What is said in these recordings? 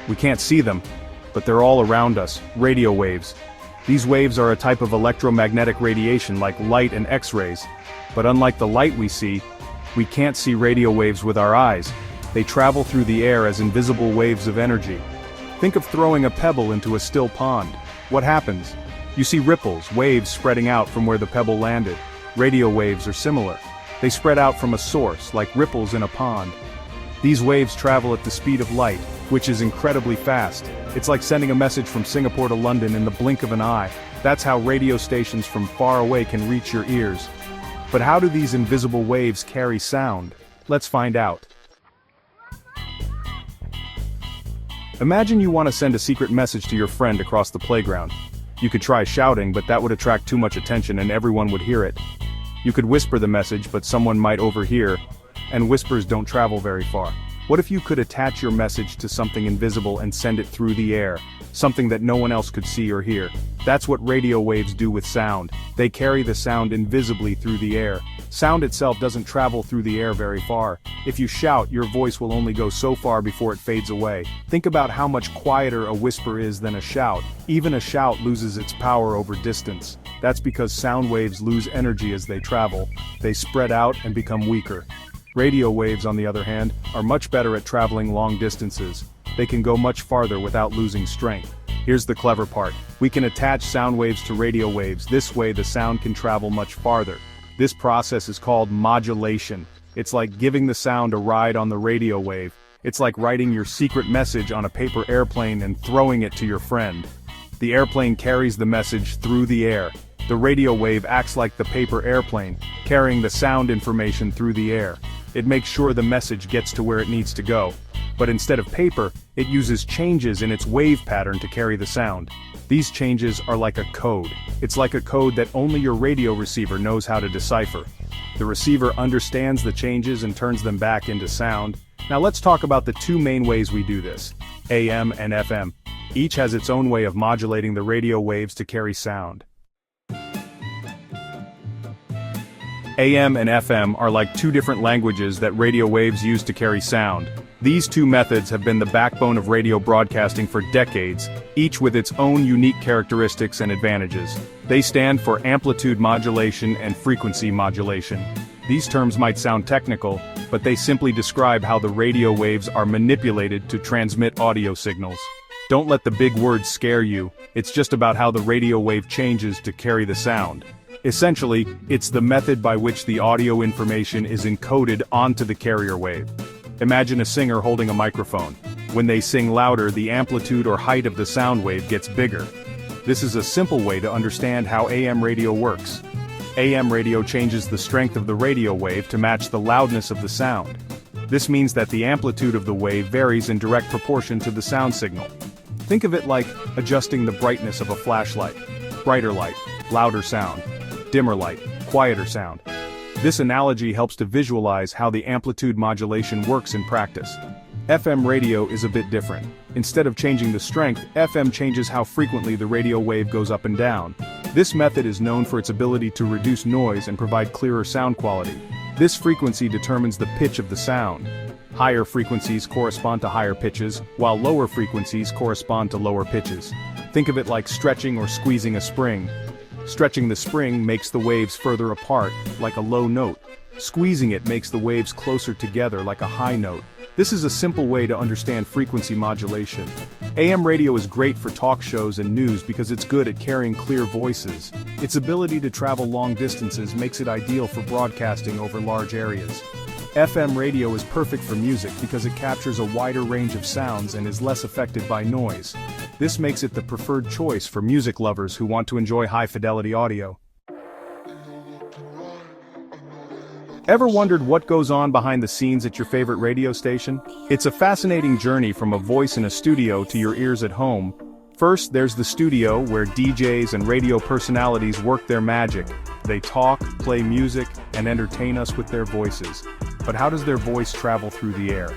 We can't see them, but they're all around us, radio waves. These waves are a type of electromagnetic radiation like light and X-rays. But unlike the light we see, we can't see radio waves with our eyes. They travel through the air as invisible waves of energy. Think of throwing a pebble into a still pond. What happens? You see ripples, waves spreading out from where the pebble landed. Radio waves are similar. They spread out from a source, like ripples in a pond. These waves travel at the speed of light, which is incredibly fast. It's like sending a message from Singapore to London in the blink of an eye. That's how radio stations from far away can reach your ears. But how do these invisible waves carry sound? Let's find out. Imagine you want to send a secret message to your friend across the playground. You could try shouting, but that would attract too much attention and everyone would hear it. You could whisper the message, but someone might overhear, and whispers don't travel very far. What if you could attach your message to something invisible and send it through the air, something that no one else could see or hear? That's what radio waves do with sound. They carry the sound invisibly through the air. Sound itself doesn't travel through the air very far. If you shout, your voice will only go so far before it fades away. Think about how much quieter a whisper is than a shout. Even a shout loses its power over distance. That's because sound waves lose energy as they travel. They spread out and become weaker. Radio waves, on the other hand, are much better at traveling long distances. They can go much farther without losing strength. Here's the clever part. We can attach sound waves to radio waves. This way the sound can travel much farther. This process is called modulation. It's like giving the sound a ride on the radio wave. It's like writing your secret message on a paper airplane and throwing it to your friend. The airplane carries the message through the air. The radio wave acts like the paper airplane, carrying the sound information through the air. It makes sure the message gets to where it needs to go. But instead of paper, it uses changes in its wave pattern to carry the sound. These changes are like a code. It's like a code that only your radio receiver knows how to decipher. The receiver understands the changes and turns them back into sound. Now let's talk about the two main ways we do this: AM and FM. Each has its own way of modulating the radio waves to carry sound. AM and FM are like two different languages that radio waves use to carry sound. These two methods have been the backbone of radio broadcasting for decades, each with its own unique characteristics and advantages. They stand for amplitude modulation and frequency modulation. These terms might sound technical, but they simply describe how the radio waves are manipulated to transmit audio signals. Don't let the big words scare you. It's just about how the radio wave changes to carry the sound. Essentially, it's the method by which the audio information is encoded onto the carrier wave. Imagine a singer holding a microphone. When they sing louder, the amplitude or height of the sound wave gets bigger. This is a simple way to understand how AM radio works. AM radio changes the strength of the radio wave to match the loudness of the sound. This means that the amplitude of the wave varies in direct proportion to the sound signal. Think of it like adjusting the brightness of a flashlight. Brighter light, louder sound. Dimmer light, quieter sound. This analogy helps to visualize how the amplitude modulation works in practice. FM radio is a bit different. Instead of changing the strength, FM changes how frequently the radio wave goes up and down. This method is known for its ability to reduce noise and provide clearer sound quality. This frequency determines the pitch of the sound. Higher frequencies correspond to higher pitches, while lower frequencies correspond to lower pitches. Think of it like stretching or squeezing a spring. Stretching the spring makes the waves further apart, like a low note. Squeezing it makes the waves closer together, like a high note. This is a simple way to understand frequency modulation. AM radio is great for talk shows and news because it's good at carrying clear voices. Its ability to travel long distances makes it ideal for broadcasting over large areas. FM radio is perfect for music because it captures a wider range of sounds and is less affected by noise. This makes it the preferred choice for music lovers who want to enjoy high-fidelity audio. Ever wondered what goes on behind the scenes at your favorite radio station? It's a fascinating journey from a voice in a studio to your ears at home. First, there's the studio, where DJs and radio personalities work their magic. They talk, play music, and entertain us with their voices. But how does their voice travel through the air?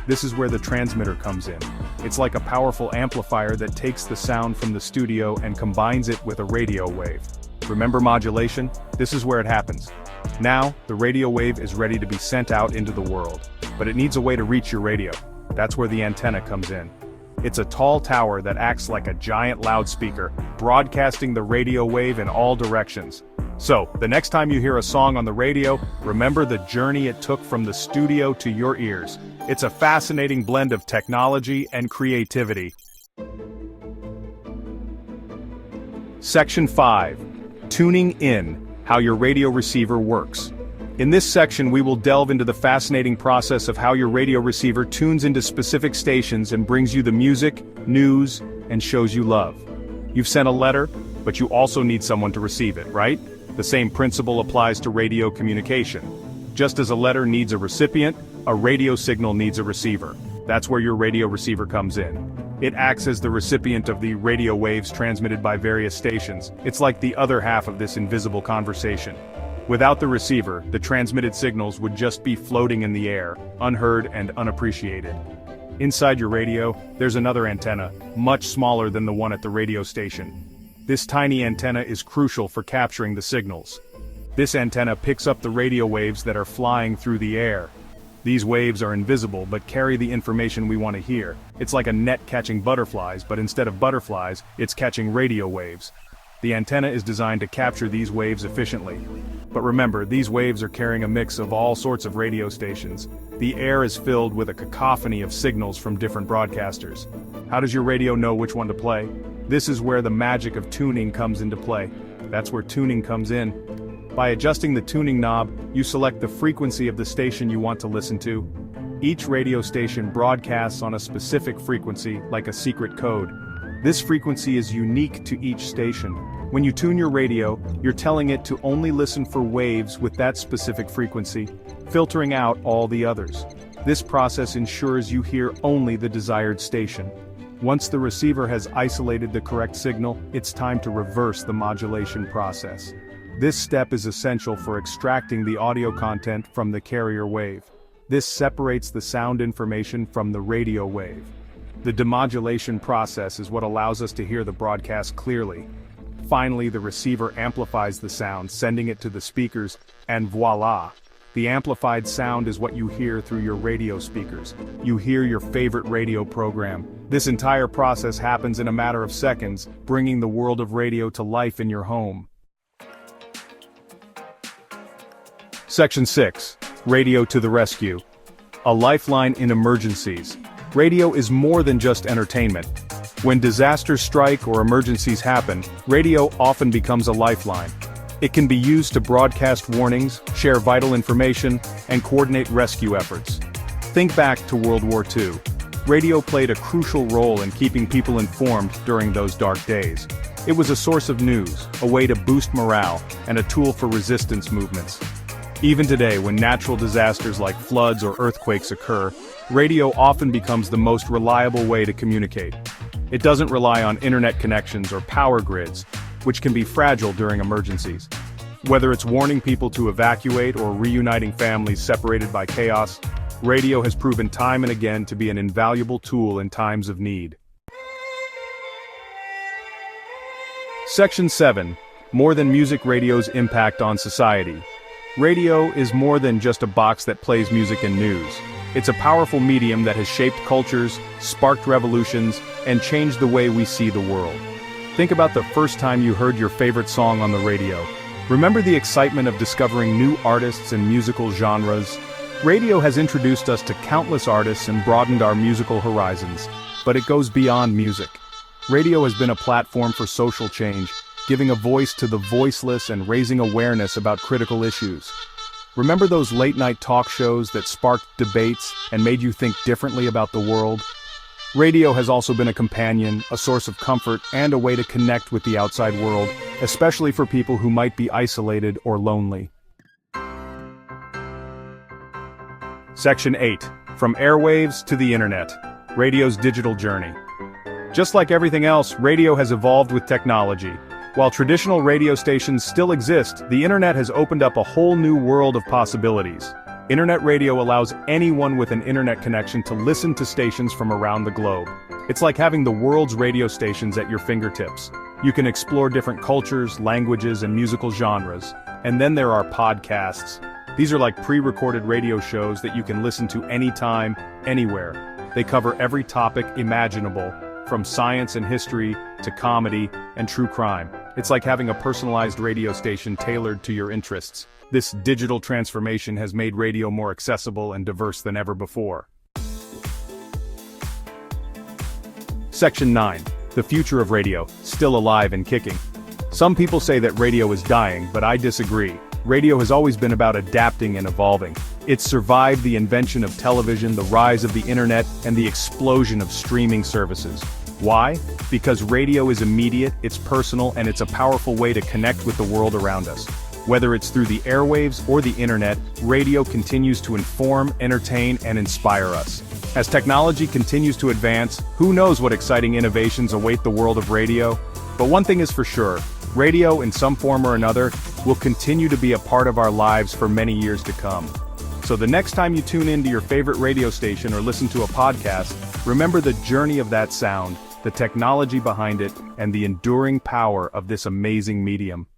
This is where the transmitter comes in. It's like a powerful amplifier that takes the sound from the studio and combines it with a radio wave. Remember modulation? This is where it happens. Now, the radio wave is ready to be sent out into the world. But it needs a way to reach your radio. That's where the antenna comes in. It's a tall tower that acts like a giant loudspeaker, broadcasting the radio wave in all directions. So, the next time you hear a song on the radio, remember the journey it took from the studio to your ears. It's a fascinating blend of technology and creativity. Section 5. Tuning in, how your radio receiver works. In this section we will delve into the fascinating process of how your radio receiver tunes into specific stations and brings you the music, news, and shows you love. You've sent a letter, but you also need someone to receive it, right? The same principle applies to radio communication. Just as a letter needs a recipient, a radio signal needs a receiver. That's where your radio receiver comes in. It acts as the recipient of the radio waves transmitted by various stations. It's like the other half of this invisible conversation. Without the receiver, the transmitted signals would just be floating in the air, unheard and unappreciated. Inside your radio, there's another antenna, much smaller than the one at the radio station. This tiny antenna is crucial for capturing the signals. This antenna picks up the radio waves that are flying through the air. These waves are invisible but carry the information we want to hear. It's like a net catching butterflies, but instead of butterflies, it's catching radio waves. The antenna is designed to capture these waves efficiently. But remember, these waves are carrying a mix of all sorts of radio stations. The air is filled with a cacophony of signals from different broadcasters. How does your radio know which one to play? This is where the magic of tuning comes into play. That's where tuning comes in. By adjusting the tuning knob, you select the frequency of the station you want to listen to. Each radio station broadcasts on a specific frequency, like a secret code. This frequency is unique to each station. When you tune your radio, you're telling it to only listen for waves with that specific frequency, filtering out all the others. This process ensures you hear only the desired station. Once the receiver has isolated the correct signal, it's time to reverse the modulation process. This step is essential for extracting the audio content from the carrier wave. This separates the sound information from the radio wave. The demodulation process is what allows us to hear the broadcast clearly. Finally, the receiver amplifies the sound, sending it to the speakers, and voila! The amplified sound is what you hear through your radio speakers. You hear your favorite radio program. This entire process happens in a matter of seconds, bringing the world of radio to life in your home. Section 6. Radio to the rescue. A lifeline in emergencies. Radio is more than just entertainment. When disasters strike or emergencies happen, radio often becomes a lifeline. It can be used to broadcast warnings, share vital information, and coordinate rescue efforts. Think back to World War II. Radio played a crucial role in keeping people informed during those dark days. It was a source of news, a way to boost morale, and a tool for resistance movements. Even today, when natural disasters like floods or earthquakes occur, radio often becomes the most reliable way to communicate. It doesn't rely on internet connections or power grids, which can be fragile during emergencies. Whether it's warning people to evacuate or reuniting families separated by chaos, radio has proven time and again to be an invaluable tool in times of need. Section 7. More than music, radio's impact on society. Radio is more than just a box that plays music and news. It's a powerful medium that has shaped cultures, sparked revolutions, and changed the way we see the world. Think about the first time you heard your favorite song on the radio. Remember the excitement of discovering new artists and musical genres? Radio has introduced us to countless artists and broadened our musical horizons. But it goes beyond music. Radio has been a platform for social change, giving a voice to the voiceless and raising awareness about critical issues. Remember those late-night talk shows that sparked debates and made you think differently about the world? Radio has also been a companion, a source of comfort, and a way to connect with the outside world, especially for people who might be isolated or lonely. Section 8. From airwaves to the internet. Radio's digital journey. Just like everything else, radio has evolved with technology. While traditional radio stations still exist, the internet has opened up a whole new world of possibilities. Internet radio allows anyone with an internet connection to listen to stations from around the globe. It's like having the world's radio stations at your fingertips. You can explore different cultures, languages, and musical genres. And then there are podcasts. These are like pre-recorded radio shows that you can listen to anytime, anywhere. They cover every topic imaginable, from science and history to comedy and true crime. It's like having a personalized radio station tailored to your interests. This digital transformation has made radio more accessible and diverse than ever before. Section 9. The future of radio, still alive and kicking. Some people say that radio is dying, but I disagree. Radio has always been about adapting and evolving. It's survived the invention of television, the rise of the internet, and the explosion of streaming services. Why? Because radio is immediate, it's personal, and it's a powerful way to connect with the world around us. Whether it's through the airwaves or the internet, radio continues to inform, entertain, and inspire us. As technology continues to advance, who knows what exciting innovations await the world of radio? But one thing is for sure, radio, in some form or another, will continue to be a part of our lives for many years to come. So the next time you tune into your favorite radio station or listen to a podcast, remember the journey of that sound, the technology behind it, and the enduring power of this amazing medium.